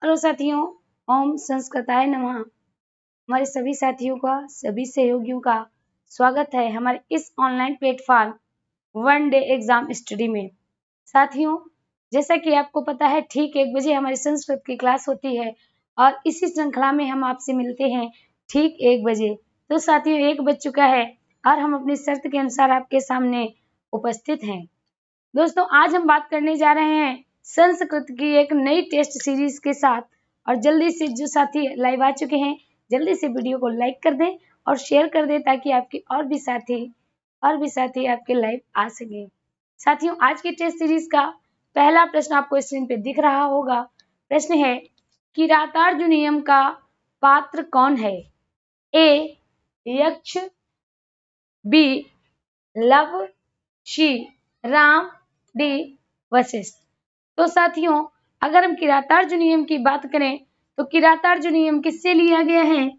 Hello साथियों, ओम संस्कृताय नमः। हमारे सभी साथियों का, सभी सहयोगियों का स्वागत है हमारे इस online platform one day exam study में। साथियों, जैसा कि आपको पता है, ठीक 1 बजे हमारी संस्कृत की क्लास होती है और इसी श्रृंखला में हम आपसे मिलते हैं ठीक 1 बजे। तो साथियों, 1 बज चुका है और हम अपनी शर्त के अनुसार आपके सामने उपस्थित हैं। दोस्तों, आज हम बात करने जा रहे हैं संस्कृत की एक नई टेस्ट सीरीज के साथ। और जल्दी से जो साथी लाइव आ चुके हैं, जल्दी से वीडियो को लाइक कर दें और शेयर कर दें ताकि आपके और भी साथी आपके लाइव आ सके। साथियों, आज की टेस्ट सीरीज का पहला प्रश्न आपको स्क्रीन पे दिख रहा होगा। प्रश्न है, किरातार्जुनीयम का पात्र कौन है? ए यक्ष, बी लव, सी राम, डी वशिष्ठ। तो साथियों, अगर हम किरातार्जुनीयम की बात करें तो किरातार्जुनीयम किससे लिया गया है?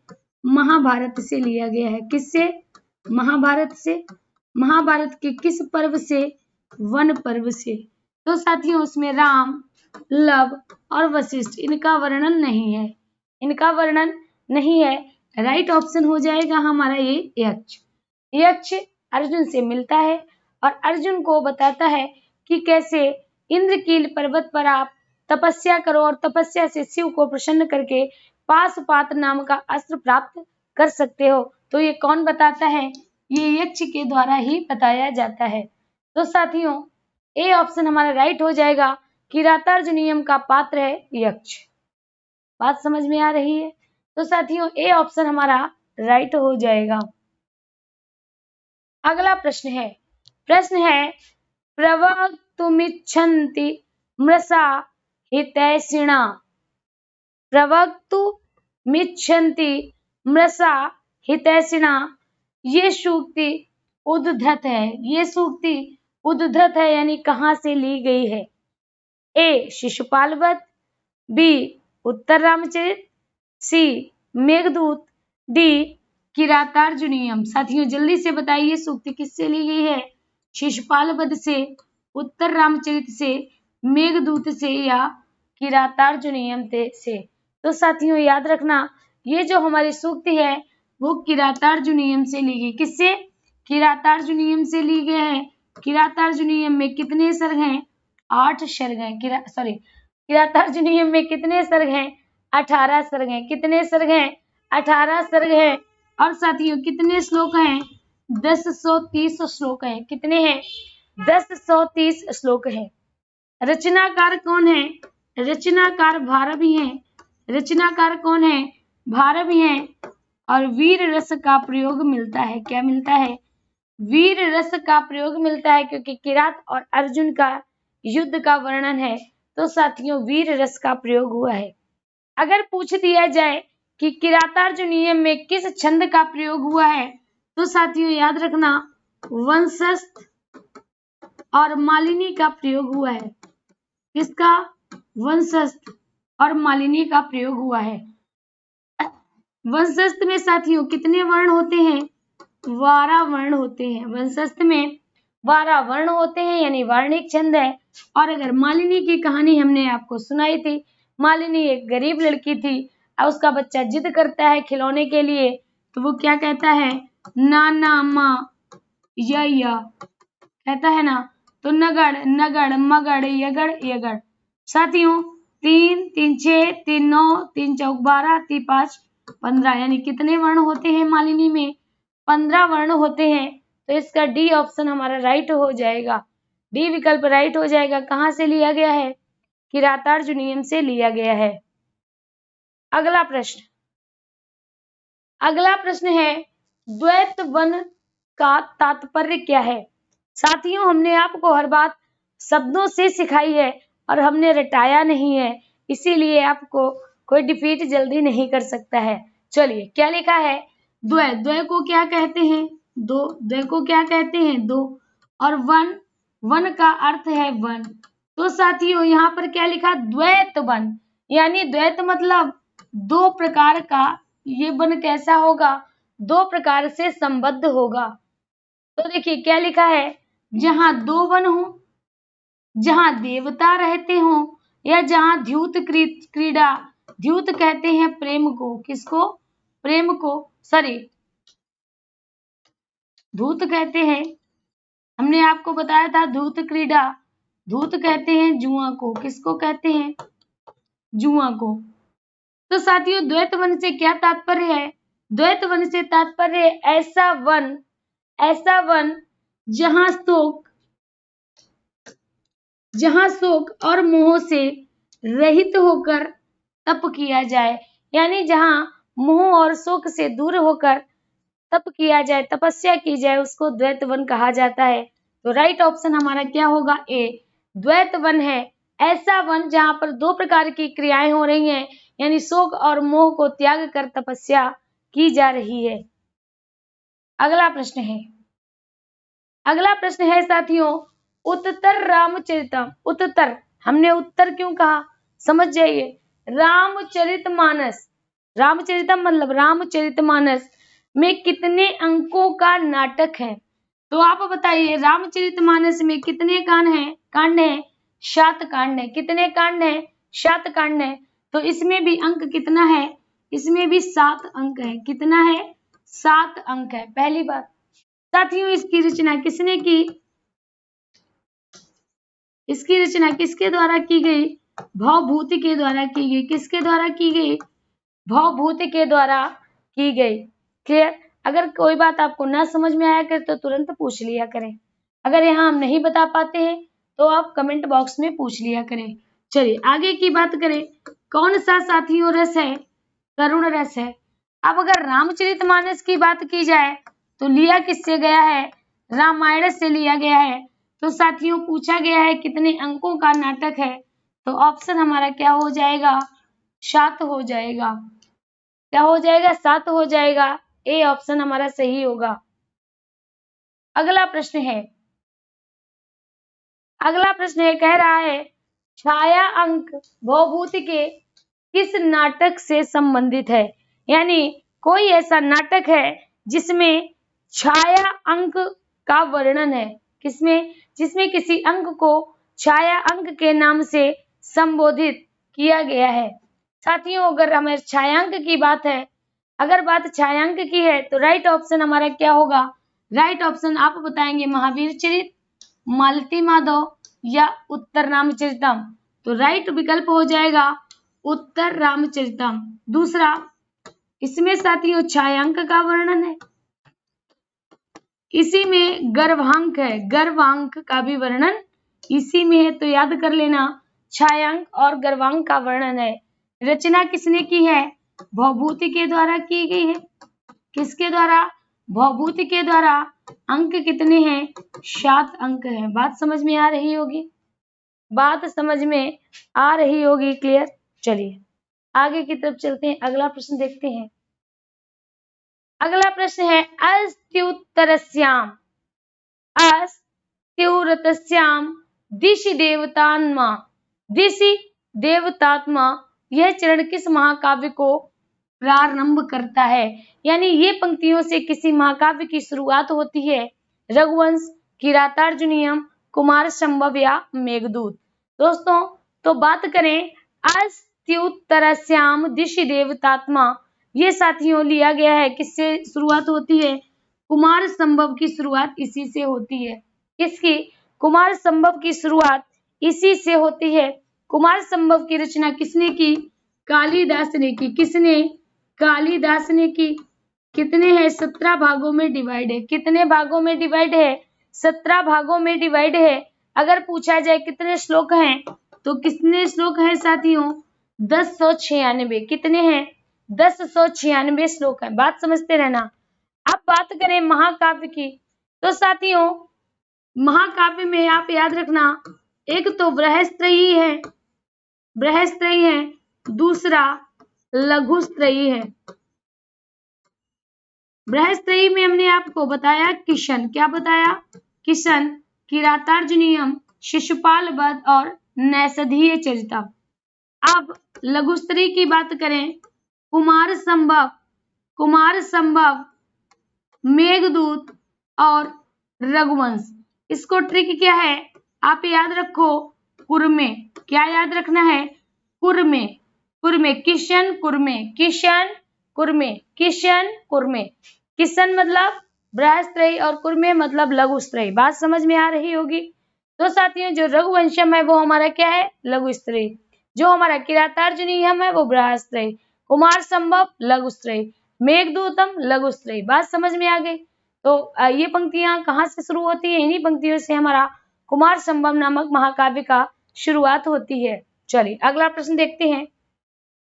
महाभारत से लिया गया है। किससे? महाभारत से। महाभारत के किस पर्व से? वन पर्व से। तो साथियों, उसमें राम, लव और वशिष्ठ इनका वर्णन नहीं है। राइट ऑप्शन हो जाएगा हमारा ये यक्ष। यक्ष अर्जुन से मिलता है और अर्जुन को बताता है कि कैसे इंद्रकील पर्वत पर आप तपस्या करो और तपस्या से शिव को प्रसन्न करके पाशुपात नाम का अस्त्र प्राप्त कर सकते हो। तो ये कौन बताता है? ये यक्ष के द्वारा ही बताया जाता है। तो साथियों, ए ऑप्शन हमारा राइट हो जाएगा। किरातार्जुनीयम का पात्र है यक्ष। बात समझ में आ रही है? तो साथियों, ए ऑप्शन हमारा राइट हो जाएगा। अगला प्रश्न है प्रवक्तुमिच्छन्ति मृषा हितैषिणा। प्रवक्तुमिच्छन्ति मृषा हितैषिणा। ये सूक्ति उद्धृत है यानी कहाँ से ली गई है? ए शिशुपाल वध, बी उत्तर रामचरित, सी मेघदूत, डी किरातार्जुनीयम। साथियों, जल्दी से बताइए सूक्ति किससे ली गई है? शिशुपाल वध से, उत्तर रामचरित से, मेघदूत से या किरातार्जुनीयम से। तो साथियों, याद रखना, ये जो हमारी सूक्ति है वो किरातार्जुनीयम से ली गई। किससे? किरातार्जुनीयम से ली गई है। किरातार्जुनीयम में कितने सर्ग हैं? 8 सर्ग हैं। किरातार्जुनीयम में कितने सर्ग हैं? 18 सर्ग हैं। कितने सर्ग हैं? 18 सर्ग हैं। और साथियों, कितने श्लोक हैं? 1030 श्लोक हैं। कितने हैं? 1030 श्लोक हैं। रचनाकार कौन है? रचनाकार भारवी हैं। रचनाकार कौन है? भारवी हैं। और वीर रस का प्रयोग मिलता है। क्या मिलता है? वीर रस का प्रयोग मिलता है, क्योंकि किरात और अर्जुन का युद्ध का वर्णन है। तो साथियों, वीर रस का प्रयोग हुआ है। अगर पूछ दिया जाए कि किरातार्जुनीयम में किस छंद का प्रयोग हुआ है, तो साथियों याद रखना, वंशस्थ और मालिनी का प्रयोग हुआ है। किसका? वंशस्थ और मालिनी का प्रयोग हुआ है। वंशस्थ में साथियों कितने वर्ण होते हैं? 12 वर्ण होते हैं। वंशस्थ में 12 वर्ण होते हैं, यानी वर्णिक छंद है। और अगर मालिनी की कहानी हमने आपको सुनाई थी, मालिनी एक गरीब लड़की थी और उसका बच्चा जिद करता है खिलौने के लिए, तो वो क्या कहता है? नाना माँ या कहता है ना। तो नगड़ नगड़, मगड़, यगड़ यगड़। साथियों, 3 3 6 3 9 3 चौक 12 3 5 15, यानी कितने वर्ण होते हैं मालिनी में? 15 वर्ण होते हैं। तो इसका डी ऑप्शन हमारा राइट हो जाएगा। डी विकल्प राइट हो जाएगा। कहाँ से लिया गया है? किरातार्जुनीयम से लिया गया है। अगला प्रश्न है, द्वैत वन का तात्पर्य क्या है? साथियों, हमने आपको हर बात शब्दों से सिखाई है और हमने रटाया नहीं है, इसीलिए आपको कोई डिफीट जल्दी नहीं कर सकता है। चलिए, क्या लिखा है? द्वय को क्या कहते हैं? द्वय को क्या कहते हैं? दो। और वन का अर्थ है वन। तो साथियों, यहाँ पर क्या लिखा? द्वैत वन, यानी द्वैत मतलब 2 प्रकार का। ये वन कैसा होगा? 2 प्रकार से संबद्ध होगा। तो देखिए क्या लिखा है, जहां 2 वन हो, जहां देवता रहते हो, या जहां द्यूत क्रीड़ा द्यूत कहते हैं प्रेम को, किसको? प्रेम को, सॉरी धूत कहते हैं, हमने आपको बताया था धूत क्रीड़ा, धूत कहते हैं जुआ को, किसको कहते हैं? जुआ को। तो साथियों द्वैत वन से क्या तात्पर्य है? द्वैत वन से तात्पर्य ऐसा वन जहां शोक और मोह से रहित होकर तप किया जाए, यानी जहां मोह और शोक से दूर होकर तप किया जाए, तपस्या की जाए, उसको द्वैत वन कहा जाता है। तो राइट ऑप्शन हमारा क्या होगा? ए, द्वैत वन है ऐसा वन जहां पर दो प्रकार की क्रियाएं हो रही हैं, यानी शोक और मोह को त्याग कर तपस्या की जा रही है। अगला प्रश्न है साथियों उत्तर रामचरितम। उत्तर, हमने उत्तर क्यों कहा समझ जाइए। रामचरितमानस, रामचरितम मतलब रामचरितमानस में कितने अंकों का नाटक है? तो आप बताइए रामचरितमानस में कितने कांड हैं? 7 कांड है। कितने कांड है? 7 कांड है। तो इसमें भी अंक कितना है? इसमें भी 7 अंक है। कितना है? 7 अंक है। पहली बात साथियों इसकी रचना किसने की? इसकी रचना किसके द्वारा की गई? भवभूति के द्वारा की गई। किसके द्वारा की गई? भवभूति के द्वारा की गई। क्लियर? अगर कोई बात आपको ना समझ में आया करे तो तुरंत पूछ लिया करें। अगर यहाँ हम नहीं बता पाते हैं तो आप कमेंट बॉक्स में पूछ लिया करें। चलिए आगे की बात करें। कौन सा साथियों रस है? करुण रस है। अब अगर रामचरितमानस की बात की जाए तो लिया किससे गया है? रामायण से लिया गया है। तो साथियों पूछा गया है कितने अंकों का नाटक है? तो ऑप्शन हमारा क्या हो जाएगा? 7 हो जाएगा। क्या हो जाएगा? 7 हो जाएगा। ए ऑप्शन हमारा सही होगा। अगला प्रश्न है कह रहा है छाया अंक भवभूति के किस नाटक से संबंधित है? यानी कोई ऐसा नाटक है जिसमें छाया अंक का वर्णन है। किसमें? जिसमें किसी अंक को छाया अंक के नाम से संबोधित किया गया है। साथियों अगर हमें छायांक की बात है, अगर बात छायांक की है तो राइट ऑप्शन हमारा क्या होगा? राइट ऑप्शन आप बताएंगे महावीर चरित, मालती माधव या उत्तर रामचरितम। तो राइट विकल्प हो जाएगा उत्तर रामचरितम। दूसरा इसमें साथियों छायांक का वर्णन है, इसी में गर्भांक है, गर्भांक का भी वर्णन इसी में है। तो याद कर लेना छायांक और गर्भांक का वर्णन है। रचना किसने की है? भवभूति के द्वारा की गई है। किसके द्वारा? भवभूति के द्वारा। अंक कितने हैं? 7 अंक हैं। बात समझ में आ रही होगी? बात समझ में आ रही होगी? क्लियर? चलिए आगे की तरफ चलते हैं। अगला प्रश्न देखते हैं। अगला प्रश्न है अस्त्युत्तरस्याम दिशि देवतात्मा यह चरण किस महाकाव्य को प्रारंभ करता है? यानी ये पंक्तियों से किसी महाकाव्य की शुरुआत होती है। रघुवंश, किरातार्जुनीयम, कुमार संभव या मेघदूत। दोस्तों तो बात करें अस्त्युत्तरस्याम दिशि देवतात्मा, ये साथियों लिया गया है किससे शुरुआत होती है? कुमार संभव की शुरुआत इसी से होती है। किसकी? कुमार संभव की शुरुआत इसी से होती है। कुमार संभव की रचना किसने की? कालिदास ने की। किसने? कालिदास ने की। कितने हैं? 17 भागों में डिवाइड है। कितने भागों में डिवाइड है? 17 भागों में डिवाइड है। अगर पूछा जाए कितने श्लोक हैं तो कितने श्लोक हैं साथियों? 1096। कितने हैं? 1096 श्लोक हैं। बात समझते रहना। अब बात करें महाकाव्य की तो साथियों महाकाव्य में आप याद रखना एक तो बृहस्त्रयी है, दूसरा लघुस्त्रयी है। बृहस्त्रयी में हमने आपको बताया किशन, क्या बताया? किशन, किरातार्जुनीयम, शिशुपाल वध और नैषधीय चरितम। अब लघुस्त्री की बात करें कुमार संभव, मेघदूत और रघुवंश। इसको ट्रिक क्या है? आप याद रखो कुरमे। क्या याद रखना है? कुरमे। कुरमे, किशन कुरमे, किशन कुरमे, किशन कुरमे। किशन मतलब बृहस्पति और कुरमे मतलब लघुस्त्रयी। बात समझ में आ रही होगी। तो साथियों जो रघुवंशम है वो हमारा क्या है? लघुस्त्रयी। जो हमारा किरातार्जुनीयम है वो बृहस्पति, कुमार संभव लघुस्त्रयी, मेघदूतम लघुस्त्रयी। बात समझ में आ गई। तो ये पंक्तियां कहाँ से शुरू होती है? इन्हीं पंक्तियों से हमारा कुमार संभव नामक महाकाव्य का शुरुआत होती है। चलिए अगला प्रश्न देखते हैं।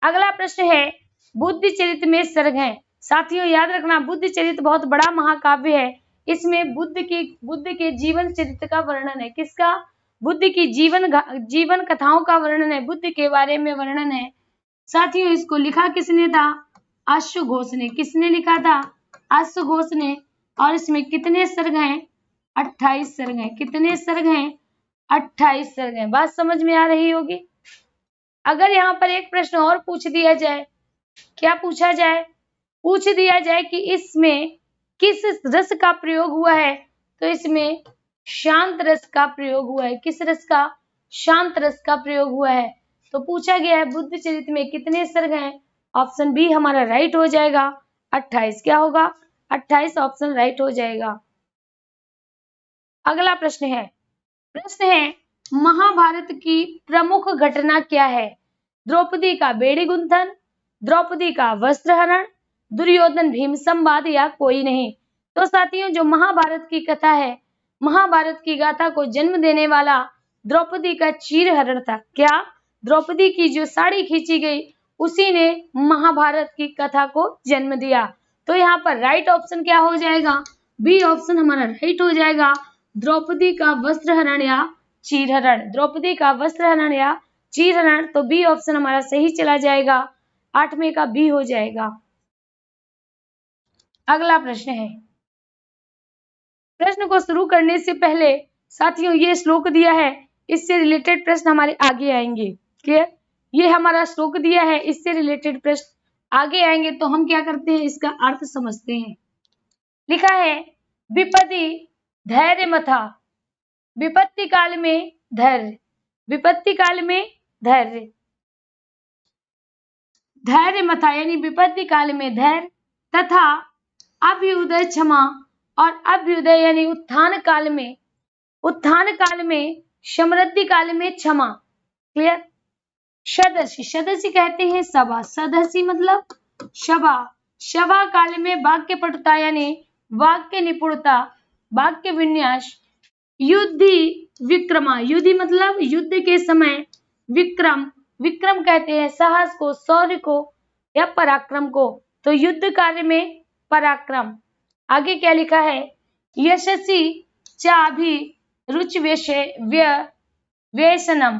अगला प्रश्न है बुद्ध चरित में सर्ग है। साथियों याद रखना बुद्ध चरित बहुत बड़ा महाकाव्य है। इसमें बुद्ध के जीवन चरित्र का वर्णन है। किसका? बुद्ध की जीवन कथाओं का वर्णन है, बुद्ध के बारे में वर्णन है। साथियों इसको लिखा किसने था? अश्वघोष ने। किसने लिखा था? अश्वघोष ने। और इसमें कितने सर्ग हैं? 28 सर्ग हैं। कितने सर्ग हैं? 28 सर्ग हैं। बात समझ में आ रही होगी। अगर यहाँ पर एक प्रश्न और पूछ दिया जाए, क्या पूछा जाए? पूछ दिया जाए कि इसमें किस रस का प्रयोग हुआ है, तो इसमें शांत रस का प्रयोग हुआ है। किस रस का? शांत रस का प्रयोग हुआ है। तो पूछा गया है बुद्ध चरित में कितने सर्ग हैं? ऑप्शन बी हमारा राइट हो जाएगा, 28। क्या होगा? 28 ऑप्शन राइट हो जाएगा। अगला प्रश्न है महाभारत की प्रमुख घटना क्या है? द्रौपदी का बेड़ी गुंथन, द्रौपदी का वस्त्रहरण, दुर्योधन भीम संवाद या कोई नहीं। तो साथियों जो महाभारत की कथा है, महाभारत की गाथा को जन्म देने वाला द्रौपदी का चीरहरण था। क्या? द्रौपदी की जो साड़ी खींची गई उसी ने महाभारत की कथा को जन्म दिया। तो यहाँ पर राइट ऑप्शन क्या हो जाएगा? बी ऑप्शन हमारा राइट हो जाएगा, द्रौपदी का वस्त्रहरण या चीरहरण। द्रौपदी का वस्त्रहरण या चीरहरण। तो बी ऑप्शन हमारा सही चला जाएगा, 8वें का बी हो जाएगा। अगला प्रश्न है। प्रश्न को शुरू करने से पहले साथियों ये श्लोक दिया है, इससे रिलेटेड प्रश्न हमारे आगे आएंगे। क्लियर? ये हमारा श्लोक दिया है, इससे रिलेटेड प्रश्न आगे आएंगे। तो हम क्या करते हैं? इसका अर्थ समझते हैं। लिखा है विपत्ति धैर्य मथा, विपत्ति काल में धैर्य, विपत्ति काल में धैर्य, धैर्य मथा यानी विपत्ति काल में धैर्य, तथा अभ्युदय क्षमा, और अभ्युदय यानी उत्थान काल में, उत्थान काल में, समृद्धि काल में क्षमा। क्लियर? सदस्य, सदस्य कहते हैं सभा, सदस्य मतलब सभा, सभा काल में वाक्य पटुता यानी वाक्य निपुणता, वाक्य विन्यास, युद्धि विक्रमा, युद्धि मतलब युद्ध के समय, विक्रम, विक्रम कहते हैं साहस को, शौर्य को या पराक्रम को। तो युद्ध कार्य में पराक्रम। आगे क्या लिखा है? यशस्वी चाभि रुचि व्यसनम।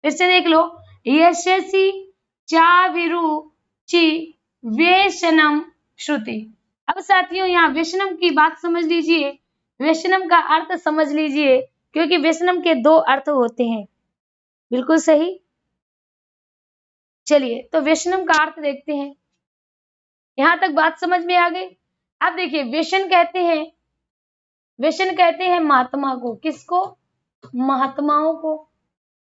फिर से देख लो, यशस्वी चाभिरुचि व्यसनम श्रुति। अब साथियों यहाँ व्यसनम की बात समझ लीजिए, व्यसनम का अर्थ समझ लीजिए, क्योंकि व्यसनम के 2 अर्थ होते हैं। बिल्कुल सही। चलिए तो व्यसनम का अर्थ देखते हैं। यहां तक बात समझ में आ गई। अब देखिए व्यसन कहते हैं, व्यसन कहते हैं महात्मा को। किसको? महात्माओं को।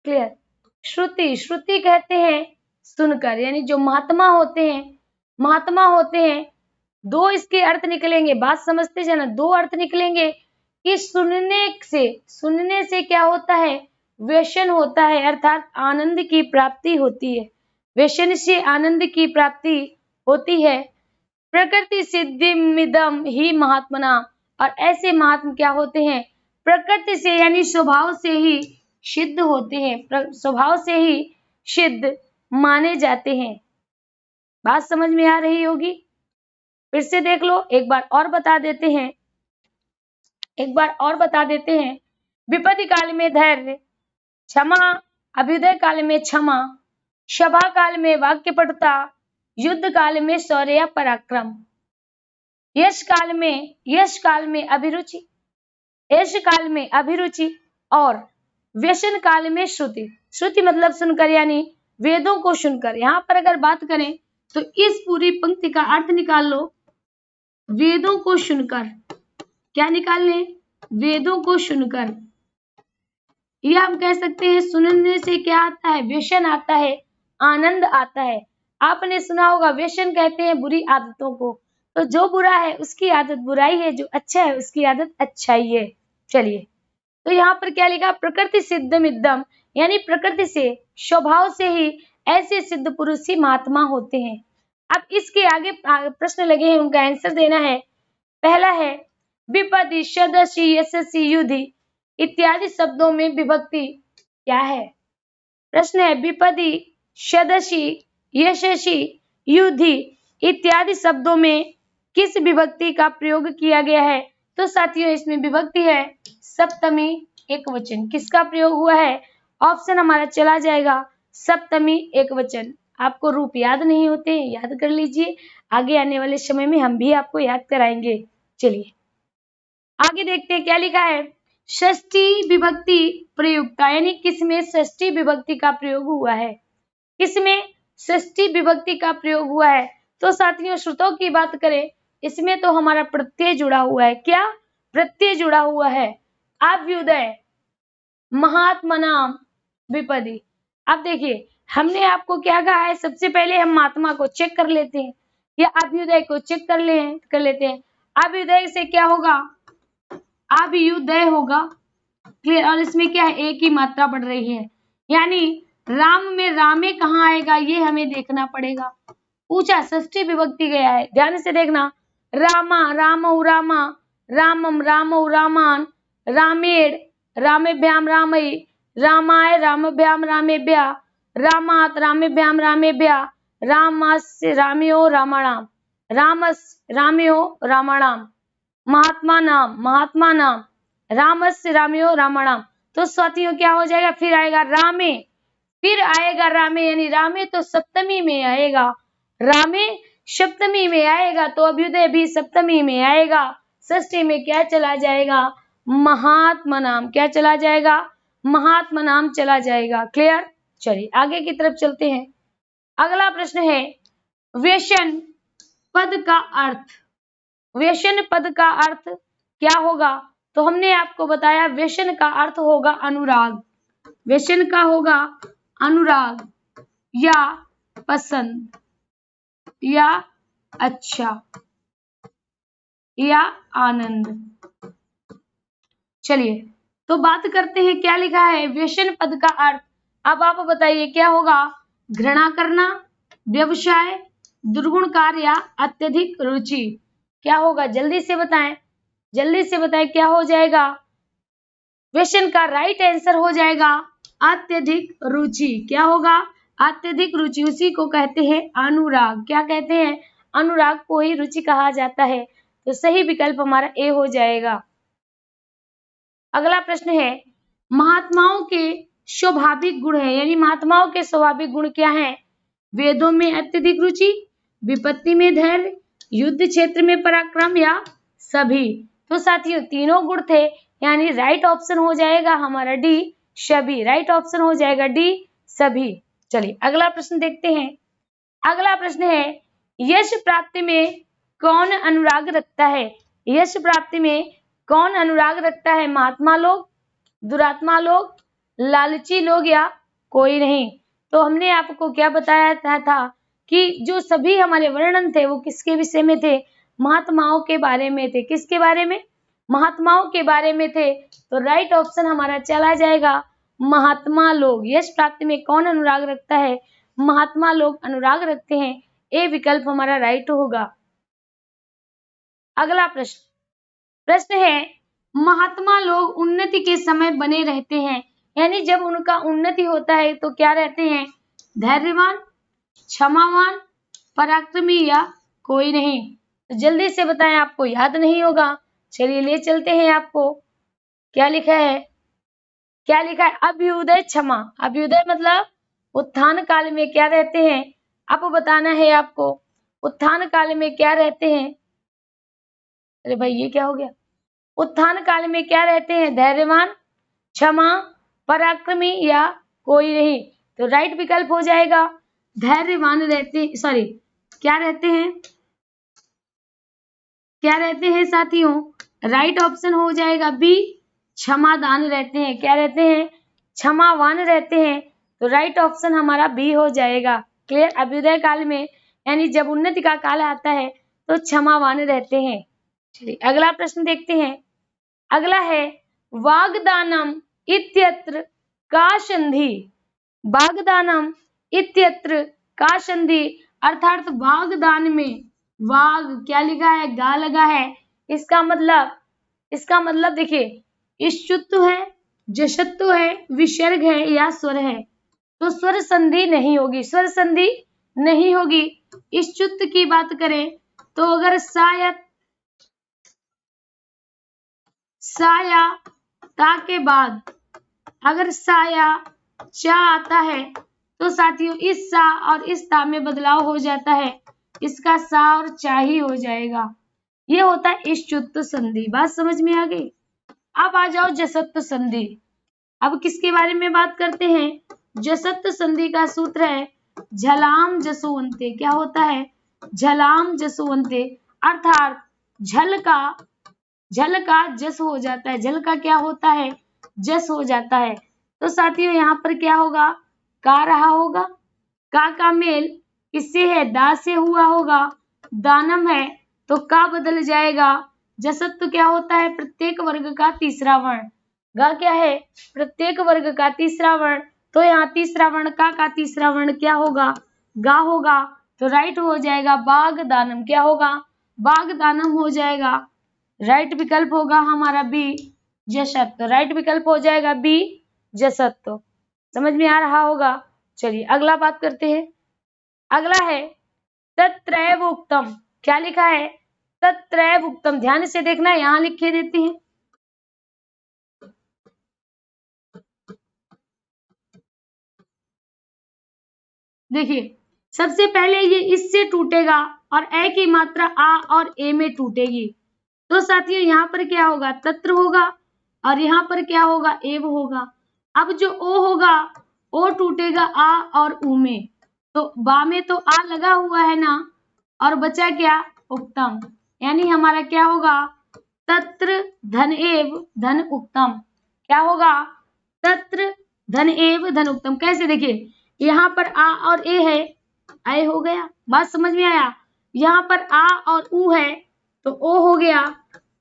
क्लियर? श्रुति, श्रुति कहते हैं सुनकर, यानी जो महात्मा होते हैं, महात्मा होते हैं। 2 इसके अर्थ निकलेंगे, बात समझते जाना। 2 अर्थ निकलेंगे कि सुनने से क्या होता है? व्यसन होता है, अर्थात आनंद की प्राप्ति होती है। व्यसन से आनंद की प्राप्ति होती है। प्रकृति सिद्धिमिदम ही महात्मना, और ऐसे महात्मा क्या होते हैं? प्रकृति से यानी स्वभाव से ही सिद्ध होते हैं, स्वभाव से ही सिद्ध माने जाते हैं। बात समझ में आ रही होगी। फिर से देख लो, एक बार और बता देते हैं, एक बार और बता देते हैं। विपत्ति काल में धैर्य, क्षमा, अभ्युदय काल में क्षमा, सभा काल में वाक्य पटुता, युद्ध काल में शौर्य या पराक्रम, यश काल में अभिरुचि, यश काल में अभिरुचि, और व्यसन काल में श्रुति। श्रुति मतलब सुनकर, यानी वेदों को सुनकर। यहाँ पर अगर बात करें तो इस पूरी पंक्ति का अर्थ निकाल लो, वेदों को सुनकर। क्या निकाल लें? वेदों को सुनकर। यह हम कह सकते हैं सुनने से क्या आता है? व्यसन आता है, आनंद आता है। आपने सुना होगा व्यसन कहते हैं बुरी आदतों को, तो जो बुरा है उसकी आदत बुराई है, जो अच्छा है उसकी आदत अच्छाई है। चलिए, तो यहाँ पर क्या लिखा, प्रकृति सिद्धम इद्धम, यानी प्रकृति से, स्वभाव से ही ऐसे सिद्ध पुरुष ही महात्मा होते हैं। अब इसके आगे प्रश्न लगे हैं, उनका आंसर देना है। पहला है विपदि, सदसि, यशस्वी, युधि इत्यादि शब्दों में विभक्ति क्या है? प्रश्न है विपदि, सदसि, यशस्वी, युधि इत्यादि शब्दों में किस विभक्ति का प्रयोग किया गया है? तो साथियों इसमें विभक्ति है सप्तमी एकवचन। किसका प्रयोग हुआ है? ऑप्शन हमारा चला जाएगा सप्तमी एकवचन। आपको रूप याद नहीं होते, याद कर लीजिए, आगे आने वाले समय में हम भी आपको याद कराएंगे। चलिए आगे देखते हैं क्या लिखा है। षष्ठी विभक्ति प्रयुक्ता, यानी किसमें षष्ठी विभक्ति का प्रयोग हुआ है? किसमें षष्ठी विभक्ति का प्रयोग हुआ है? तो साथियों श्रुतों की बात करें, इसमें तो हमारा प्रत्यय जुड़ा हुआ है। क्या प्रत्यय जुड़ा हुआ है? अभ्युदय, महात्मनाम, विपदि। अब देखिए हमने आपको क्या कहा है, सबसे पहले हम महात्मा को चेक कर लेते हैं या अभ्युदय को चेक कर लेते हैं। अभ्युदय से क्या होगा? अभ्युदय होगा, क्लियर। और इसमें क्या है, एक ही मात्रा बढ़ रही है, यानी राम में रामे कहाँ आएगा ये हमें देखना पड़ेगा। पूछा षष्ठी विभक्ति गया है, ध्यान से देखना। रामा, रामौ रामा, रामम, रामौ रामान, रामेण, रामेभ्याम रामई, रामाय, रामभ्याम रामेभ्या, रामात, रामेभ्याम रामेभ्या, रामस्य, रामयो रामाणाम, रामस्य, रामयो रामाणाम, महात्मा नाम, महात्मा नाम, रामस्य, रामयो रामाणाम। तो साथियों क्या हो जाएगा, फिर आएगा रामे, फिर आएगा रामे, यानी रामे तो सप्तमी में आएगा, रामे सप्तमी में आएगा, तो अभ्युदय भी सप्तमी में आएगा। षष्ठी में क्या चला जाएगा? महात्मा नाम। क्या चला जाएगा? महात्मा नाम चला जाएगा। क्लियर। चलिए आगे की तरफ चलते हैं। अगला प्रश्न है व्यसन पद का अर्थ। व्यसन पद का अर्थ क्या होगा? तो हमने आपको बताया व्यसन का अर्थ होगा अनुराग। व्यसन का होगा अनुराग या पसंद या अच्छा या आनंद। चलिए तो बात करते हैं क्या लिखा है व्यसन पद का अर्थ। अब आप बताइए क्या होगा? घृणा करना, व्यवसाय, दुर्गुण कार्य या अत्यधिक रुचि। क्या होगा? जल्दी से बताएं, जल्दी से बताएं क्या हो जाएगा? व्यसन का राइट आंसर हो जाएगा अत्यधिक रुचि। क्या होगा? अत्यधिक रुचि, उसी को कहते हैं अनुराग। क्या कहते हैं? अनुराग को ही रुचि कहा जाता है। तो सही विकल्प हमारा ए हो जाएगा। अगला प्रश्न है महात्माओं के स्वाभाविक गुण है, यानी महात्माओं के स्वाभाविक गुण क्या हैं? वेदों में अत्यधिक रुचि, विपत्ति में धैर्य, युद्ध क्षेत्र में पराक्रम या सभी। तो साथियों तीनों गुण थे, यानी राइट ऑप्शन हो जाएगा हमारा डी सभी। राइट ऑप्शन हो जाएगा डी सभी। चलिए अगला प्रश्न देखते हैं। अगला प्रश्न है यश प्राप्ति में कौन अनुराग रखता है? यश प्राप्ति में कौन अनुराग रखता है? महात्मा लोग, दुरात्मा लोग, लालची लोग या कोई नहीं। तो हमने आपको क्या बताया था कि जो सभी हमारे वर्णन थे वो किसके विषय में थे? महात्माओं के बारे में थे। किसके बारे में? महात्माओं के बारे में थे। तो राइट ऑप्शन हमारा चला जाएगा महात्मा लोग। यश प्राप्ति में कौन अनुराग रखता है? महात्मा लोग अनुराग रखते हैं। ए विकल्प हमारा राइट होगा। अगला प्रश्न है महात्मा लोग उन्नति के समय बने रहते हैं, यानी जब उनका उन्नति होता है तो क्या रहते हैं? धैर्यवान, क्षमावान, पराक्रमी या कोई नहीं। तो जल्दी से बताएं, आपको याद नहीं होगा। चलिए ले चलते हैं आपको। क्या लिखा है? क्या लिखा है? अभ्युदय क्षमा। अभ्युदय मतलब उत्थान काल में क्या रहते हैं? आपको बताना है आपको उत्थान काल में क्या रहते हैं। अरे भाई ये क्या हो गया? उत्थान काल में क्या रहते हैं? धैर्यवान, क्षमा, पराक्रमी या कोई नहीं। तो राइट विकल्प हो जाएगा धैर्यवान रहते, सॉरी क्या रहते हैं? क्या रहते हैं साथियों? राइट ऑप्शन हो जाएगा बी क्षमादान रहते हैं। क्या रहते हैं? क्षमावान रहते हैं। तो राइट ऑप्शन हमारा बी हो जाएगा। क्लियर। अभ्युदय काल में यानी जब उन्नति का काल आता है तो क्षमावान रहते हैं। चलिए अगला प्रश्न देखते हैं। अगला है वाग्दानम इत्यत्र का संधि। वाग्दानम इत्यत्र का संधि अर्थात वाग्दान में वाग क्या लिखा है, गा लगा है। इसका मतलब देखिए इष्टुत्व है, जशत्व है, विसर्ग है या स्वर है। तो स्वर संधि नहीं होगी, स्वर संधि नहीं होगी। इष्टुत्व की बात करें तो अगर सा या ता के बाद अगर सा या चा आता है तो साथियों इस सा और इस ता में बदलाव हो जाता है, इसका सा और चा ही हो जाएगा। ये होता है इष्टुत्व संधि। बात समझ में आ गई। अब आ जाओ जसत्व संधि। अब किसके बारे में बात करते हैं? जसत्व संधि का सूत्र है झलाम जसोवंते। क्या होता है? झलाम जसोवंते अर्थात झल का जस हो जाता है। झल का क्या होता है? जस हो जाता है। तो साथियों यहाँ पर क्या होगा? का रहा होगा। का मेल किससे है? दा से हुआ होगा। दानम है तो का बदल जाएगा। जसत्व क्या होता है? प्रत्येक वर्ग का तीसरा वर्ण। गा क्या है? प्रत्येक वर्ग का तीसरा वर्ण। तो यहाँ तीसरा वर्ण का तीसरा वर्ण क्या होगा? गा होगा। तो राइट हो जाएगा बाग दानम। क्या होगा? बाग दानम हो जाएगा। राइट विकल्प होगा हमारा बी जसत्व। राइट विकल्प हो जाएगा बी जसत्व। समझ में आ रहा होगा। चलिए अगला बात करते हैं। अगला है तत्रैव उक्तम। क्या लिखा है? तत्रैव उक्तम। ध्यान से देखना, यहां लिखे देते हैं। देखिए सबसे पहले ये इससे टूटेगा और ए की मात्रा आ और ए में टूटेगी। तो साथियों यहाँ पर क्या होगा? तत्र होगा और यहाँ पर क्या होगा? एव होगा। अब जो ओ होगा ओ टूटेगा आ और ऊ में। तो बा में तो आ लगा हुआ है ना, और बचा क्या? उक्तम। यानी हमारा क्या होगा? तत्र धन एव धन उक्तम। क्या होगा? तत्र धन एव धन उक्तम। कैसे? देखिए यहाँ पर आ और ए है, आए हो गया। बात समझ में आया। यहाँ पर आ और ऊ है तो ओ हो गया।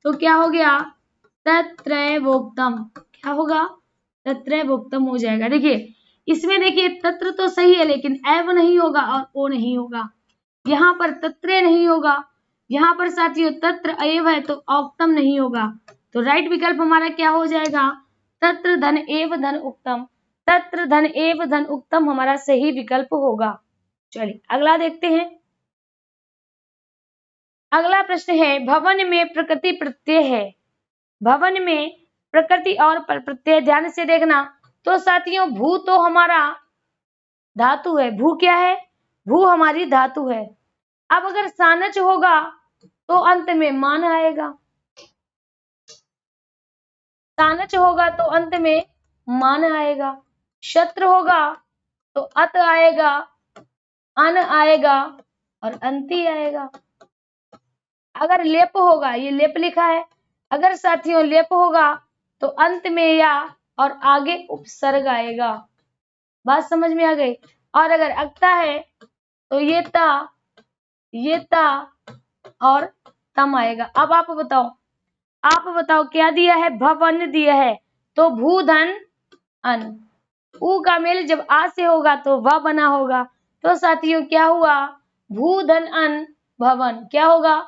तो क्या हो गया? तत्रैवोक्तम। क्या होगा? तत्रैवोक्तम हो जाएगा। देखिए इसमें देखिए तत्र तो सही है लेकिन एव नहीं होगा और ओ नहीं होगा। यहाँ पर तत्रे नहीं होगा। यहाँ पर साथियों तत्र एव है तो औक्तम नहीं होगा। तो राइट विकल्प हमारा क्या हो जाएगा? तत्र धन एव धन उक्तम। तत्र धन एव धन उक्तम हमारा सही विकल्प होगा। चलिए अगला देखते हैं। अगला प्रश्न है भवन में प्रकृति प्रत्यय है। भवन में प्रकृति और प्रत्यय ध्यान से देखना। तो साथियों भू तो हमारा धातु है। भू क्या है? भू हमारी धातु है। अब अगर सानच होगा तो अंत में मान आएगा। सानच होगा तो अंत में मान आएगा। शत्र होगा तो अत आएगा, अन आएगा और अंति आएगा। अगर लेप होगा, ये लेप लिखा है, अगर साथियों लेप होगा तो अंत में या और आगे उपसर्ग आएगा। बात समझ में आ गई। और अगर अक्ता है तो ये ता और तम आएगा। अब आप बताओ क्या दिया है? भवन दिया है तो भूधन अन। ऊ का मेल जब आ से होगा तो व बना होगा। तो साथियों क्या हुआ? भूधन अन भवन। क्या होगा?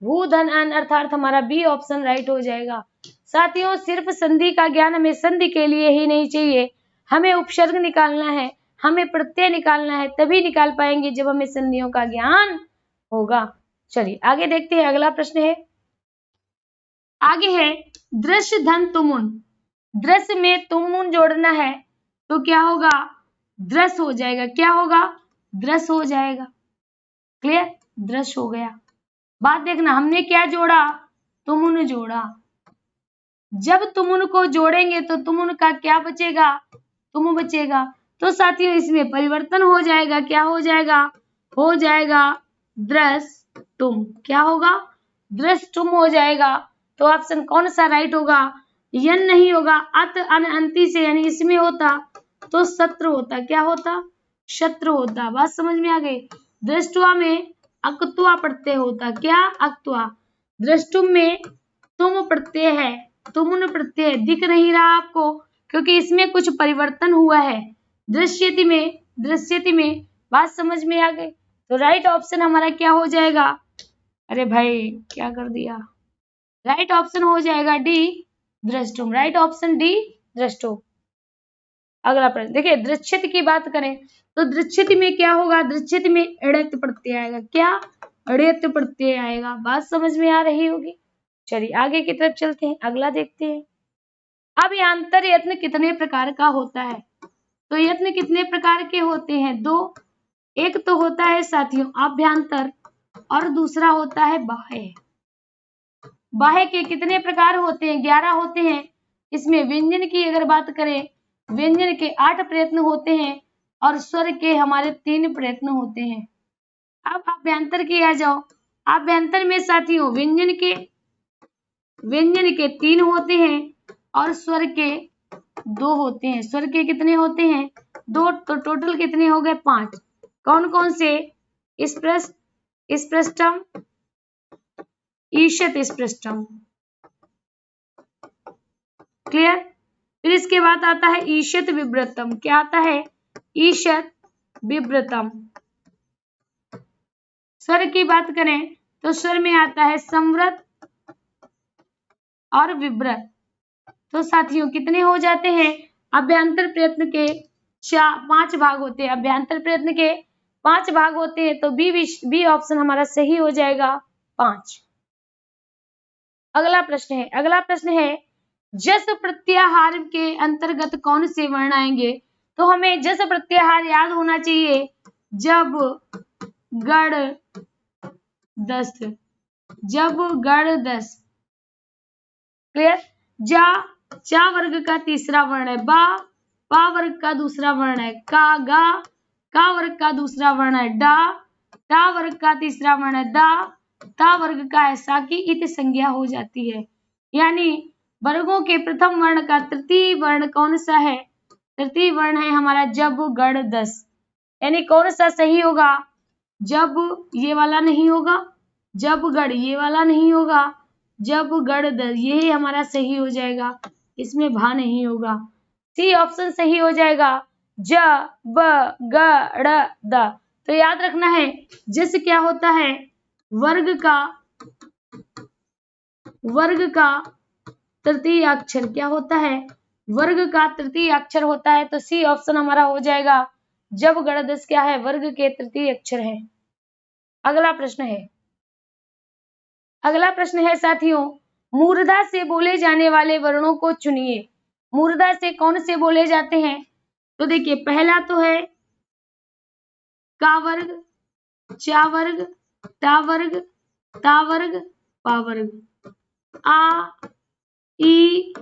भूधन अन अर्थात हमारा बी ऑप्शन राइट हो जाएगा। साथियों सिर्फ संधि का ज्ञान हमें संधि के लिए ही नहीं चाहिए, हमें उपसर्ग निकालना है, हमें प्रत्यय निकालना है, तभी निकाल पाएंगे जब हमें संधियों का ज्ञान होगा। चलिए आगे देखते हैं। अगला प्रश्न है, आगे है दृश्य धन तुमुन। दृश्य में तुमुन जोड़ना है तो क्या होगा? दृश्य हो जाएगा। क्या होगा? दृश्य हो जाएगा। क्लियर? दृश्य हो गया। बात देखना, हमने क्या जोड़ा? तुमुन जोड़ा। जब तुमुन को जोड़ेंगे तो तुमुन का क्या बचेगा? तुम बचेगा। तो साथियों इसमें परिवर्तन हो जाएगा। क्या हो जाएगा? हो जाएगा दृश्य तुम। क्या होगा? दृश्य तुम हो जाएगा। तो ऑप्शन कौन सा राइट होगा? यन नहीं होगा। अत अन अंति से यानी इसमें होता तो शत्रु होता। क्या होता? शत्रु होता। बात समझ में आ गई। दृष्टवा में अक्त्वा प्रत्यय होता। क्या? अक्त्वा। दृष्टुम में तुम प्रत्यय है, तुमुन प्रत्यय दिख नहीं रहा आपको क्योंकि इसमें कुछ परिवर्तन हुआ है। दृश्यति में, दृश्यति में। बात समझ में आ गई। तो राइट ऑप्शन हमारा क्या हो जाएगा? अरे भाई क्या कर दिया? राइट ऑप्शन हो जाएगा डी, दृष्टुम। राइट ऑप्शन डी, दृष्टुम। अगला प्रश्न देखिए, दृश्यत की बात करें तो दृश्यत में क्या होगा? दृश्यत में अड़ित प्रत्यय आएगा। क्या? अड़ित प्रत्यय आएगा। बात समझ में आ रही होगी। चलिए आगे की तरफ चलते हैं, अगला देखते हैं। अब यांतर यत्न कितने प्रकार का होता है? तो यत्न कितने प्रकार के होते हैं? दो। एक तो होता है साथियों अभ्यंतर और दूसरा होता है बाह्य। बाह्य के कितने प्रकार होते हैं? 11 होते हैं। इसमें व्यंजन की अगर बात करें, व्यंजन के 8 प्रयत्न होते हैं और स्वर के हमारे 3 प्रयत्न होते हैं। अब अभ्यंतर की आ जाओ। अभ्यंतर में साथियों व्यंजन के 3 होते हैं और स्वर के 2 होते हैं। स्वर के कितने होते हैं? 2। तो टोटल कितने हो गए? 5। कौन कौन से? स्पृष्टम, ईशत स्पृष्टम। क्लियर? फिर इसके बाद आता है ईशत विव्रतम। क्या आता है? ईशत विव्रतम। स्वर की बात करें तो स्वर में आता है संवृत और विव्रत। तो साथियों कितने हो जाते हैं? अभ्यंतर प्रयत्न के 5 भाग होते हैं। अभ्यंतर प्रयत्न के 5 भाग होते हैं तो बी ऑप्शन हमारा सही हो जाएगा 5। अगला प्रश्न है जस प्रत्याहार के अंतर्गत कौन से वर्ण आएंगे? तो हमें जस प्रत्याहार याद होना चाहिए। जब गण दस, जब गण दस। क्लियर? जा, चा वर्ग का तीसरा वर्ण है। बा, पा वर्ग का दूसरा वर्ण है। का वर्ग का दूसरा वर्ण है। डा, टा वर्ग का तीसरा वर्ण है। दा, ता वर्ग का है। सा की इत संज्ञा हो जाती है। यानी वर्गों के प्रथम वर्ण का तृतीय वर्ण कौन सा है? तृतीय वर्ण है हमारा जब गण दस। यानी कौन सा सही होगा? जब ये वाला नहीं होगा, जब गण ये वाला नहीं होगा, जब गण दस यही हमारा सही हो जाएगा। इसमें भा नहीं होगा। सी ऑप्शन सही हो जाएगा। ज, ब, ग, ड़, द। तो याद रखना है जस क्या होता है? वर्ग का तृतीय अक्षर। क्या होता है? वर्ग का तृतीय अक्षर होता है। तो सी ऑप्शन हमारा हो जाएगा। जब गणदस क्या है? वर्ग के तृतीय अक्षर है। अगला प्रश्न है साथियों, मूर्धा से बोले जाने वाले वर्णों को चुनिए। मूर्धा से कौन से बोले जाते हैं? तो देखिए पहला तो है का वर्ग, चा वर्ग, टा वर्ग, ता वर्ग, पा वर्ग। आ, ई,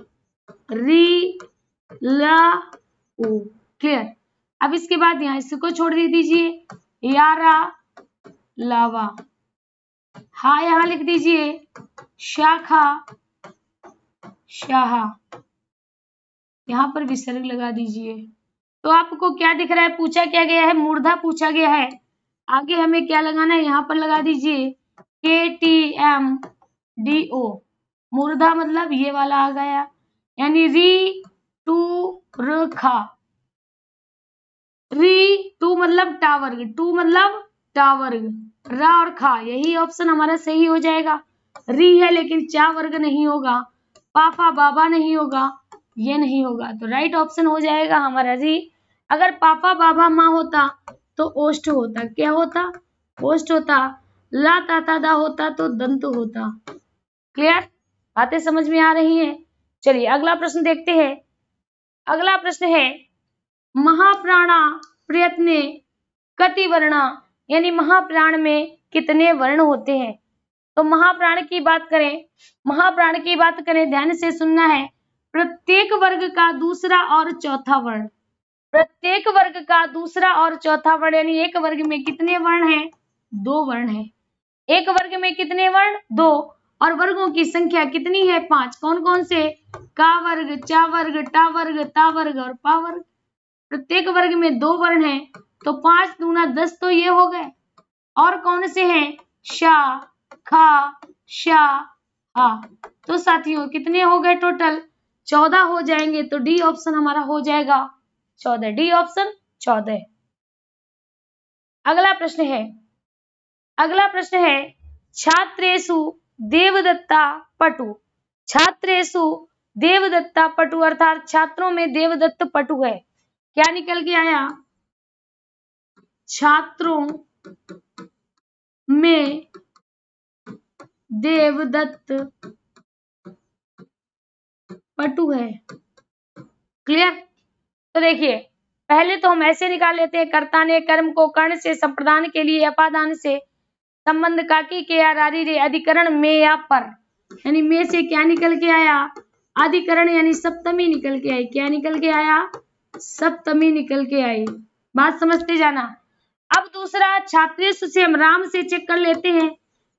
री, ला, उ। क्लियर? अब इसके बाद यहाँ इसको छोड़ दीजिए। यारा, लावा। हा यहाँ लिख दीजिए। शाखा, शाहा। यहाँ पर विसर्ग लगा दीजिए। तो आपको क्या दिख रहा है? पूछा क्या गया है? मूर्धा पूछा गया है। आगे हमें क्या लगाना है? यहाँ पर लगा दीजिए KTMDO। मूर्धा मतलब ये वाला आ गया। यानी री टू र खा। री टू मतलब टावर्ग, टू मतलब टावर्ग, रा और खा यही ऑप्शन हमारा सही हो जाएगा। री है लेकिन चा वर्ग नहीं होगा, पापा बाबा नहीं होगा, ये नहीं होगा। तो राइट ऑप्शन हो जाएगा हमारा री। अगर पापा बाबा माँ होता तो ओष्ठ होता। क्या होता? ओष्ठ होता। ला ताता दा होता तो दंत होता। क्लियर? बातें समझ में आ रही हैं? चलिए अगला प्रश्न देखते हैं। अगला प्रश्न है महाप्राणा प्रयत्ने कति वर्णा। यानी महाप्राण में कितने वर्ण होते हैं? तो महाप्राण की बात करें, ध्यान से सुनना है। प्रत्येक वर्ग का दूसरा और चौथा वर्ण। प्रत्येक वर्ग का दूसरा और चौथा वर्ण यानी एक वर्ग में कितने वर्ण हैं? 2 वर्ण हैं। एक वर्ग में कितने वर्ण? 2। और वर्गों की संख्या कितनी है? 5। कौन कौन से? का वर्ग, चा वर्ग, टा वर्ग, ता वर्ग और पा वर्ग। प्रत्येक वर्ग में 2 वर्ण है तो 5 दूना 10 तो ये हो गए। और कौन से हैं? शा, खा, शा, हा। तो साथियों कितने हो गए टोटल? 14 हो जाएंगे। तो डी ऑप्शन हमारा हो जाएगा 14। D option 14। अगला प्रश्न है छात्रेषु देवदत्ता पटु। छात्रेषु देवदत्ता पटु अर्थात छात्रों में देवदत्त पटु है। क्या निकल के आया? छात्रों में देवदत्त पटु है। क्लियर? तो देखिए पहले तो हम ऐसे निकाल लेते हैं, कर्ता ने कर्म को कर्ण से संप्रदान के लिए अपादान से संबंध काकी के या रारी रे अधिकरण में या पर, यानी में से क्या निकल के आया? अधिकरण यानी सप्तमी निकल के आई। क्या निकल के आया? सप्तमी निकल के आई। बात समझते जाना। अब दूसरा छात्रेषु से हम राम से चेक कर लेते हैं,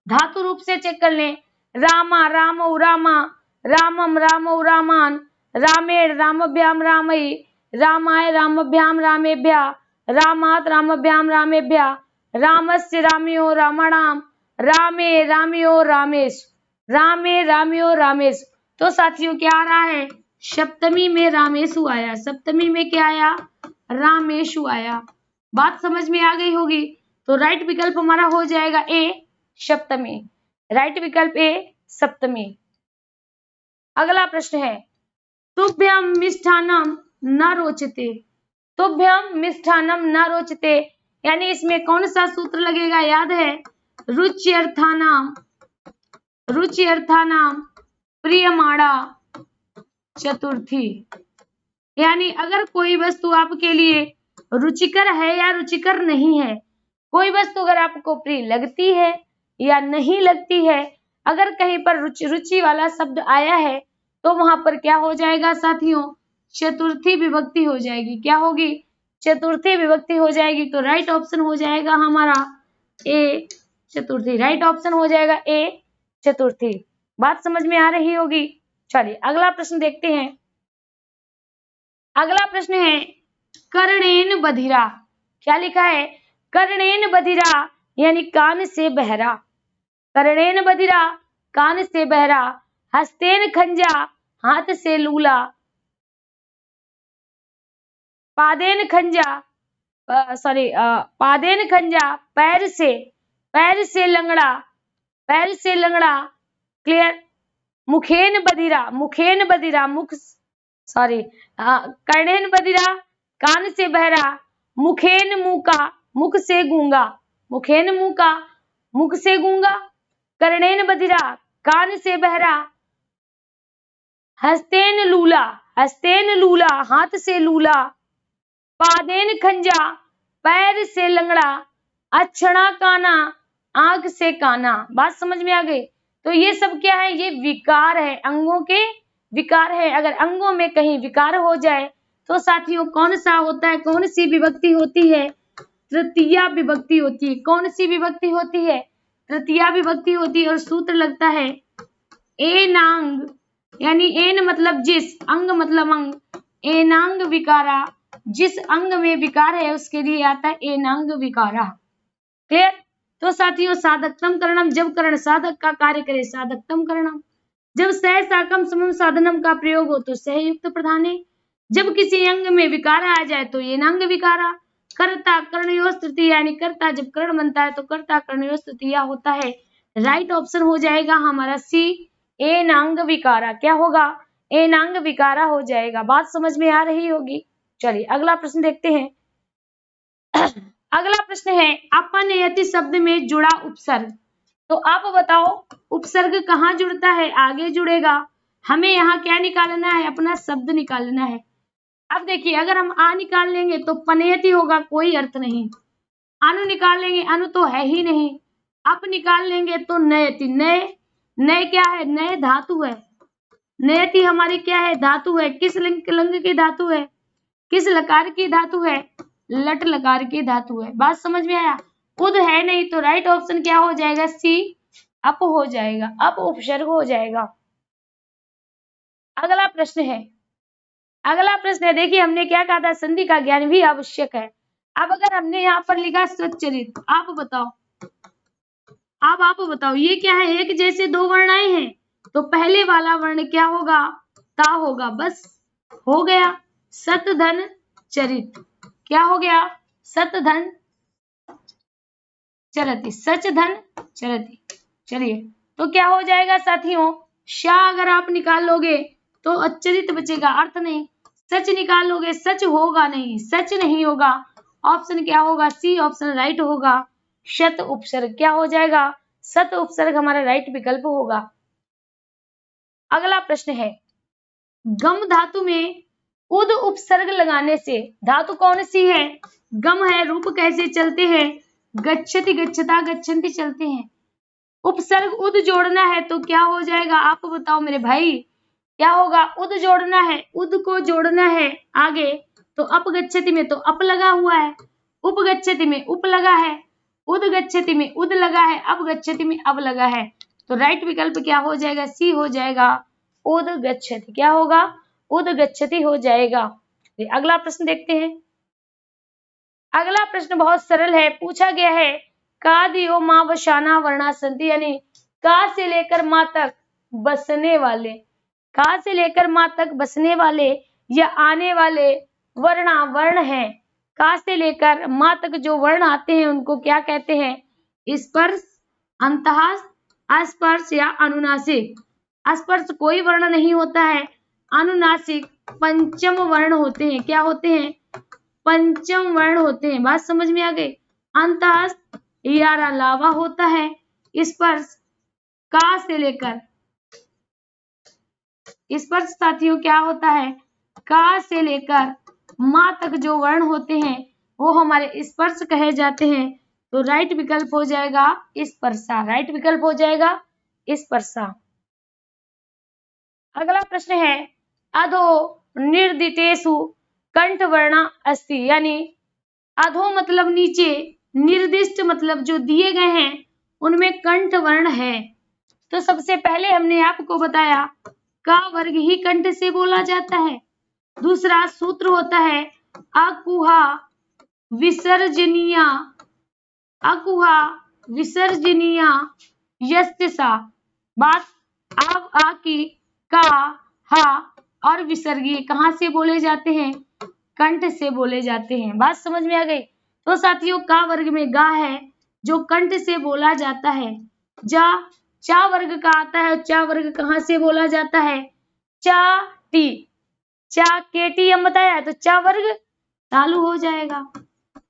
धातु रूप से चेक कर लें। रामा रामौ रामा, रामम रामौ रामान, रामेण रामभ्याम रामई, रामाय रामभ्याम रामेभ्या, रामात् रामभ्याम रामेभ्या, रामस्य रामयो रामाणाम, रामे रामयो रामेश, रामे रामयो रामेश। तो साथियों क्या आ रहा है? सप्तमी में रामेशु आया। सप्तमी में क्या आया? रामेशु आया। बात समझ में आ गई होगी। तो राइट विकल्प हमारा हो जाएगा ए सप्तमी। राइट विकल्प ए सप्तमी। अगला प्रश्न है तुभ्यम मिष्ठान्नम न रोचते। तुभ्यम मिष्ठान्नम न रोचते यानी इसमें कौन सा सूत्र लगेगा? याद है रुच्यर्थानाम, रुच्यर्थानाम प्रियमाणा चतुर्थी। यानी अगर कोई वस्तु आपके लिए रुचिकर है या रुचिकर नहीं है, कोई वस्तु अगर आपको प्रिय लगती है या नहीं लगती है, अगर कहीं पर रुचि वाला शब्द आया है तो वहां पर क्या हो जाएगा साथियों? चतुर्थी विभक्ति हो जाएगी। क्या होगी? चतुर्थी विभक्ति हो जाएगी। तो राइट ऑप्शन हो जाएगा हमारा ए चतुर्थी। राइट ऑप्शन हो जाएगा ए चतुर्थी। बात समझ में आ रही होगी। चलिए अगला प्रश्न देखते हैं। अगला प्रश्न है कर्णेन बधिरा। क्या लिखा है? कर्णेन बधिरा यानी कान से बहरा। कर्णेन बधिरा कान से बहरा, हस्तेन खंजा हाथ से लूला, पादेन खंजा पादेन खंजा पैर से लंगड़ा, पैर से लंगड़ा। क्लियर? मुखेन बधिरा, मुखेन बधिरा मुख कर्णेन बधिरा कान से बहरा, मुखेन मूका मुख से गूंगा, मुखेन मूका मुख से गूंगा, कर्णेन बधिरा कान से बहरा, हस्तेन लूला हाथ से लूला, पादेन खंजा पैर से लंगड़ा, अक्षणा काना आंख से काना। बात समझ में आ गई। तो ये सब क्या है? ये विकार है, अंगों के विकार है। अगर अंगों में कहीं विकार हो जाए तो साथियों कौन सा होता है? कौन सी विभक्ति होती है? तृतीया विभक्ति होती है। कौन सी विभक्ति होती है? तृतीया विभक्ति होती है। और सूत्र लगता है एनांग, यानी एन मतलब जिस, अंग मतलब अंग, एनांग विकारा। जिस अंग में विकार है उसके लिए आता है एनांग विकारा। क्लियर? तो साथियों साधकतम करणम, जब करण साधक का कार्य करे साधकतम करणम, जब सह साकम समम साधनम का प्रयोग हो तो सहयुक्त प्रधाने, जब किसी अंग में विकार आ जाए तो एनांग विकारा। कर्ता कर्णयोः तृतीया यानी कर्ता जब कर्ण बनता है तो कर्ता कर्णयोः तृतीया होता है। राइट ऑप्शन हो जाएगा हमारा सी एनांग विकारा। क्या होगा? एनांग विकारा हो जाएगा। बात समझ में आ रही होगी। चलिए अगला प्रश्न देखते हैं। अगला प्रश्न है अपनयति शब्द में जुड़ा उपसर्ग। तो आप बताओ उपसर्ग कहाँ जुड़ता है? आगे जुड़ेगा। हमें यहाँ क्या निकालना है? अपना शब्द निकालना है। अब देखिए अगर हम आ निकाल लेंगे तो पनयति होगा, कोई अर्थ नहीं। अनु निकाल लेंगे, अनु तो है ही नहीं। अप निकाल लेंगे तो नयति, नय, नय क्या है? नय धातु है। नयति हमारी क्या है? धातु है। किस लिंग की धातु है? किस लकार की धातु है? लट लकार की धातु है। बात समझ में आया? उद है नहीं तो राइट ऑप्शन क्या हो जाएगा? सी अप हो जाएगा। अप उपसर्ग हो जाएगा। अगला प्रश्न है अगला प्रश्न है, देखिए हमने क्या कहा था, संधि का ज्ञान भी आवश्यक है। अब अगर हमने यहाँ पर लिखा सच्चरित, आप बताओ, अब आप बताओ ये क्या है, एक जैसे दो वर्ण आए हैं तो पहले वाला वर्ण क्या होगा, ता होगा, बस हो गया। सत धन चरित, क्या हो गया, सत धन चरति, सच धन चरति। चलिए तो क्या हो जाएगा साथियों, शाह अगर आप निकाल लोगे तो अचरित बचेगा, अर्थ नहीं। सच निकाल लोगे, सच होगा नहीं, सच नहीं होगा। ऑप्शन क्या होगा, सी ऑप्शन राइट होगा। शत उपसर्ग क्या हो जाएगा, सत उपसर्ग हमारा राइट विकल्प होगा। अगला प्रश्न है, गम धातु में उद उपसर्ग लगाने से, धातु कौन सी है, गम है, रूप कैसे चलते हैं, गच्छति गच्छता गच्छन्ति चलते हैं। उपसर्ग उद जोड़ना है तो क्या हो जाएगा, आप बताओ मेरे भाई, क्या होगा, उद जोड़ना है, उद को जोड़ना है आगे तो अपगच्छति में तो अप लगा हुआ है, उपगच्छति में उप लगा है, उदगच्छति में उद लगा है, अपगच्छति में अब लगा है। तो राइट विकल्प क्या हो जाएगा, सी हो जाएगा, उदगच्छति। क्या होगा, उदगच्छति हो जाएगा। अगला प्रश्न देखते हैं। अगला प्रश्न बहुत सरल है, पूछा गया है, का दियो माँ वशाना वर्णा संति, यानी का से लेकर माँ तक बसने वाले, का से लेकर माँ तक बसने वाले या आने वाले वर्णा वर्ण है। का से लेकर माँ तक जो वर्ण आते हैं उनको क्या कहते हैं, स्पर्श, अंतः, अस्पर्श या अनुनासिक। स्पर्श कोई वर्ण नहीं होता है, अनुनासिक पंचम वर्ण होते हैं। क्या होते हैं, पंचम वर्ण होते हैं। बात समझ में आ गई। अंतः यार अलावा होता है, स्पर्श का से लेकर, स्पर्श साथियों क्या होता है, का से लेकर माँ तक जो वर्ण होते हैं वो हमारे स्पर्श कहे जाते हैं। तो राइट विकल्प हो जाएगा स्पर्शा, राइट विकल्प हो जाएगा स्पर्शा। अगला प्रश्न है, अधो निर्दितेषु कंठ वर्णा अस्ति, यानी अधो मतलब नीचे, निर्दिष्ट मतलब जो दिए गए हैं उनमें कंठ वर्ण है। तो सबसे पहले हमने आपको बताया का वर्ग ही कंठ से बोला जाता है। दूसरा सूत्र होता है अकुहा विसर्जनीया, अकुहा विसर्जनीया यस्य सा। बात अब आ की का, हा और विसर्गीय कहाँ से बोले जाते हैं, कंठ से बोले जाते हैं। बात समझ में आ गई। तो साथियों का वर्ग में गा है जो कंठ से बोला जाता है। जा, चा वर्ग का आता है, चा वर्ग कहाँ से बोला जाता है, चा टी, चा के टी हम बताया, तो चा वर्ग तालु हो जाएगा।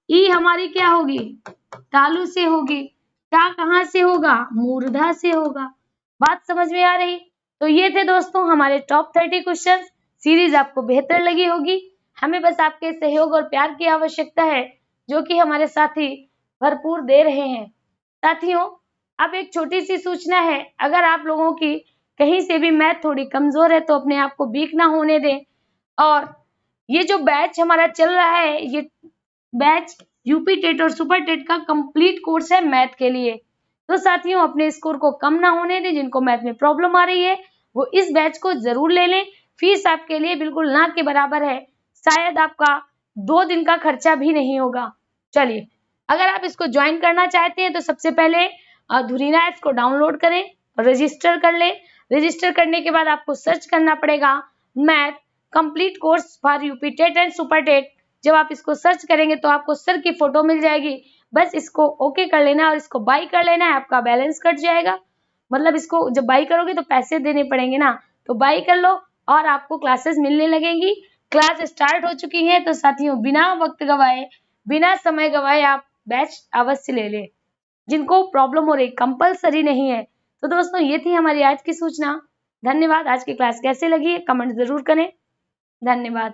ई हमारी क्या होगी, तालु से होगी। टा कहाँ से होगा, मूर्धा से होगा। बात समझ में आ रही। तो ये थे दोस्तों हमारे टॉप 30 क्वेश्चन। सीरीज आपको बेहतर लगी होगी। हमें बस आपके सहयोग और प्यार की आवश्यकता है, जो कि हमारे साथी भरपूर दे रहे हैं। साथियों, अब एक छोटी सी सूचना है, अगर आप लोगों की कहीं से भी मैथ थोड़ी कमजोर है तो अपने आप को वीक ना होने दें। और ये जो बैच हमारा चल रहा है, ये बैच यूपी टेट और सुपर टेट का कंप्लीट कोर्स है मैथ के लिए। तो साथियों, अपने स्कोर को कम ना होने दें। जिनको मैथ में प्रॉब्लम आ रही है वो इस बैच को जरूर ले लें। फीस आपके लिए बिल्कुल ना के बराबर है, शायद आपका 2 दिन का खर्चा भी नहीं होगा। चलिए, अगर आप इसको ज्वाइन करना चाहते हैं तो सबसे पहले धुरीना ऐप को डाउनलोड करें और रजिस्टर कर लें। रजिस्टर करने के बाद आपको सर्च करना पड़ेगा math complete course for UP TET and super TET. जब आप इसको सर्च करेंगे तो आपको सर की फोटो मिल जाएगी, बस इसको ओके कर लेना और इसको बाय कर लेना है, आपका बैलेंस कट जाएगा। मतलब इसको जब बाय करोगे तो पैसे देने पड़ेंगे ना, तो बाय कर लो और आपको क्लासेस मिलने लगेंगी। क्लास स्टार्ट हो चुकी है, तो साथियों बिना वक्त गवाए, बिना समय गवाए आप बैच अवश्य ले लें। जिनको प्रॉब्लम हो रही, कंपलसरी नहीं है। तो दोस्तों, ये थी हमारी आज की सूचना। धन्यवाद। आज की क्लास कैसे लगी है कमेंट जरूर करें। धन्यवाद।